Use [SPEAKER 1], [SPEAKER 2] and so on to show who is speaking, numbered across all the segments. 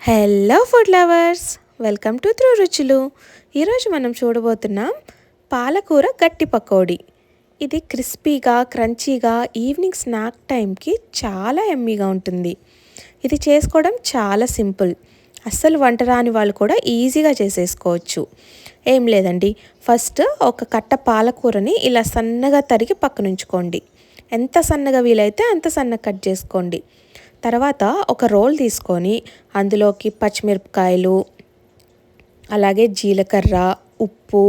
[SPEAKER 1] Hello food lovers, welcome to through రుచులు. ఈరోజు మనం చూడబోతున్నాం పాలకూర గట్టి పకోడీ. ఇది క్రిస్పీగా క్రంచీగా ఈవినింగ్ స్నాక్ టైంకి చాలా ఎమ్మీగా ఉంటుంది. ఇది చేసుకోవడం చాలా సింపుల్. అస్సలు వంట రాని వాళ్ళు కూడా ఈజీగా చేసేసుకోవచ్చు. ఏం లేదండి, ఫస్ట్ ఒక కట్ట పాలకూరని ఇలా సన్నగా తరిగి పక్కనుంచుకోండి. ఎంత సన్నగా వీలైతే అంత సన్నగా కట్ చేసుకోండి. తర్వాత ఒక రోల్ తీసుకొని అందులోకి పచ్చిమిరపకాయలు, అలాగే జీలకర్ర, ఉప్పు,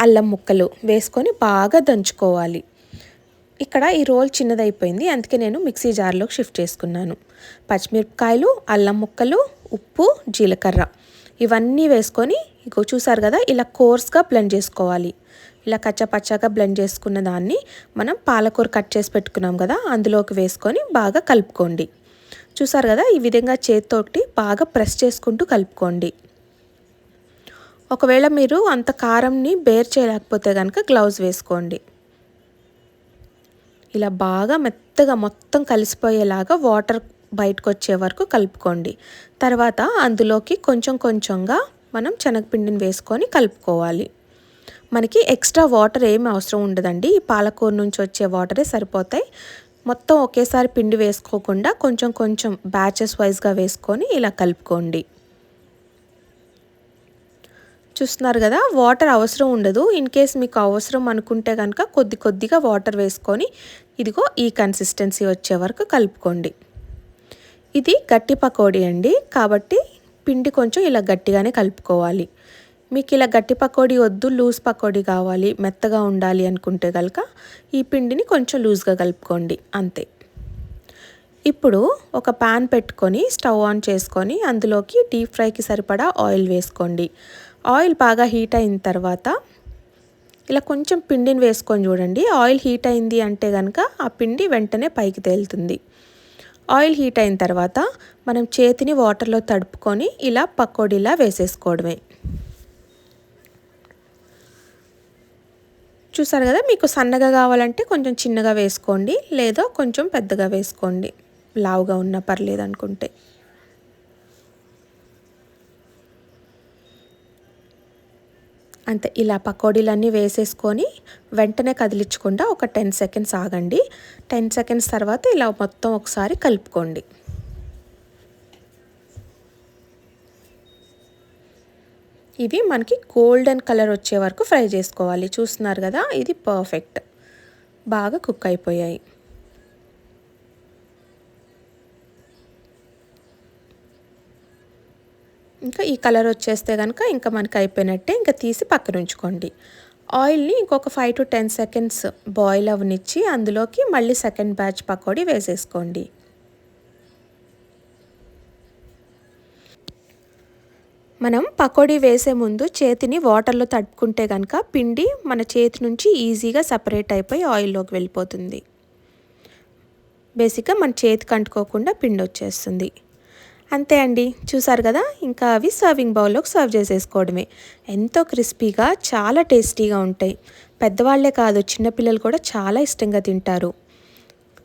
[SPEAKER 1] అల్లం ముక్కలు వేసుకొని బాగా దంచుకోవాలి. ఇక్కడ ఈ రోల్ చిన్నదైపోయింది, అందుకే నేను మిక్సీ జార్లోకి షిఫ్ట్ చేసుకున్నాను. పచ్చిమిరపకాయలు, అల్లం ముక్కలు, ఉప్పు, జీలకర్ర ఇవన్నీ వేసుకొని ఇగో చూసారు కదా, ఇలా కోర్స్గా బ్లెండ్ చేసుకోవాలి. ఇలా కచ్చపచ్చగా బ్లెండ్ చేసుకున్న దాన్ని మనం పాలకూర కట్ చేసి పెట్టుకున్నాం కదా, అందులోకి వేసుకొని బాగా కలుపుకోండి. చూసారు కదా, ఈ విధంగా చేతితోటి బాగా ప్రెస్ చేసుకుంటూ కలుపుకోండి. ఒకవేళ మీరు అంత కారంని బేర్ చేయలేకపోతే కనుక గ్లౌజ్ వేసుకోండి. ఇలా బాగా మెత్తగా మొత్తం కలిసిపోయేలాగా వాటర్ బయటకు వచ్చే వరకు కలుపుకోండి. తర్వాత అందులోకి కొంచెం కొంచెంగా మనం శనగపిండిని వేసుకొని కలుపుకోవాలి. మనకి ఎక్స్ట్రా వాటర్ ఏమి అవసరం ఉండదండి, ఈ పాలకూర నుంచి వచ్చే వాటరే సరిపోతాయి. మొత్తం ఒకేసారి పిండి వేసుకోకుండా కొంచెం కొంచెం బ్యాచెస్ వైజ్గా వేసుకొని ఇలా కలుపుకోండి. చూస్తున్నారు కదా, వాటర్ అవసరం ఉండదు. ఇన్ కేస్ మీకు అవసరం అనుకుంటే కనుక కొద్ది కొద్దిగా వాటర్ వేసుకొని ఇదిగో ఈ కన్సిస్టెన్సీ వచ్చే వరకు కలుపుకోండి. ఇది గట్టి పకోడీ అండి, కాబట్టి పిండి కొంచెం ఇలా గట్టిగానే కలుపుకోవాలి. మీకు ఇలా గట్టి పకోడీ వద్దు, లూజ్ పకోడీ కావాలి, మెత్తగా ఉండాలి అనుకుంటే కనుక ఈ పిండిని కొంచెం లూజ్గా కలుపుకోండి, అంతే. ఇప్పుడు ఒక ప్యాన్ పెట్టుకొని స్టవ్ ఆన్ చేసుకొని అందులోకి డీప్ ఫ్రైకి సరిపడా ఆయిల్ వేసుకోండి. ఆయిల్ బాగా హీట్ అయిన తర్వాత ఇలా కొంచెం పిండిని వేసుకొని చూడండి. ఆయిల్ హీట్ అయింది అంటే కనుక ఆ పిండి వెంటనే పైకి తేలుతుంది. ఆయిల్ హీట్ అయిన తర్వాత మనం చేతిని వాటర్లో తడుపుకొని ఇలా పకోడీలా వేసేసుకోవడమే. చూసారు కదా, మీకు సన్నగా కావాలంటే కొంచెం చిన్నగా వేసుకోండి, లేదా కొంచెం పెద్దగా వేసుకోండి, లావుగా ఉన్నా పర్లేదు అనుకుంటే. అంతే, ఇలా పకోడీలన్నీ వేసేసుకొని వెంటనే కదిలించకుండా ఒక 10 సెకండ్స్ ఆగండి. 10 సెకండ్స్ తర్వాత ఇలా మొత్తం ఒకసారి కలుపుకోండి. ఇవి మనకి గోల్డెన్ కలర్ వచ్చే వరకు ఫ్రై చేసుకోవాలి. చూస్తున్నారు కదా, ఇది పర్ఫెక్ట్, బాగా కుక్ అయిపోయాయి. ఇంకా ఈ కలర్ వచ్చేస్తే కనుక ఇంకా మనకి అయిపోయినట్టే, ఇంకా తీసి పక్కన ఉంచుకోండి. ఆయిల్ని ఇంకొక 5 to 10 సెకండ్స్ బాయిల్ అవనిచ్చి అందులోకి మళ్ళీ సెకండ్ బ్యాచ్ పకోడీ వేసేసుకోండి. మనం పకోడీ వేసే ముందు చేతిని వాటర్లో తడుపుకుంటే కనుక పిండి మన చేతి నుంచి ఈజీగా సపరేట్ అయిపోయి ఆయిల్లోకి వెళ్ళిపోతుంది. బేసిక్గా మన చేతికి అంటుకోకుండా పిండి వచ్చేస్తుంది. అంతే అండి, చూసారు కదా, ఇంకా అవి సర్వింగ్ బౌల్లోకి సర్వ్ చేసేసుకోవడమే. ఎంతో క్రిస్పీగా చాలా టేస్టీగా ఉంటాయి. పెద్దవాళ్లే కాదు, చిన్నపిల్లలు కూడా చాలా ఇష్టంగా తింటారు.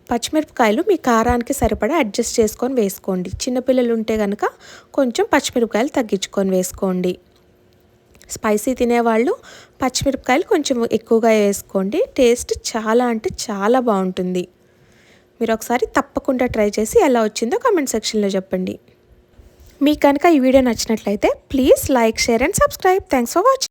[SPEAKER 1] పచ్చిమిరపకాయలు మీ కారానికి సరిపడా అడ్జస్ట్ చేసుకొని వేసుకోండి. చిన్నపిల్లలు ఉంటే కనుక కొంచెం పచ్చిమిరపకాయలు తగ్గించుకొని వేసుకోండి. స్పైసీ తినేవాళ్ళు పచ్చిమిరపకాయలు కొంచెం ఎక్కువగా వేసుకోండి. టేస్ట్ చాలా అంటే చాలా బాగుంటుంది. మీరు ఒకసారి తప్పకుండా ట్రై చేసి ఎలా వచ్చిందో కామెంట్ సెక్షన్లో చెప్పండి. మీకు కనుక ఈ వీడియో నచ్చినట్లయితే please like, share and subscribe. Thanks for watching.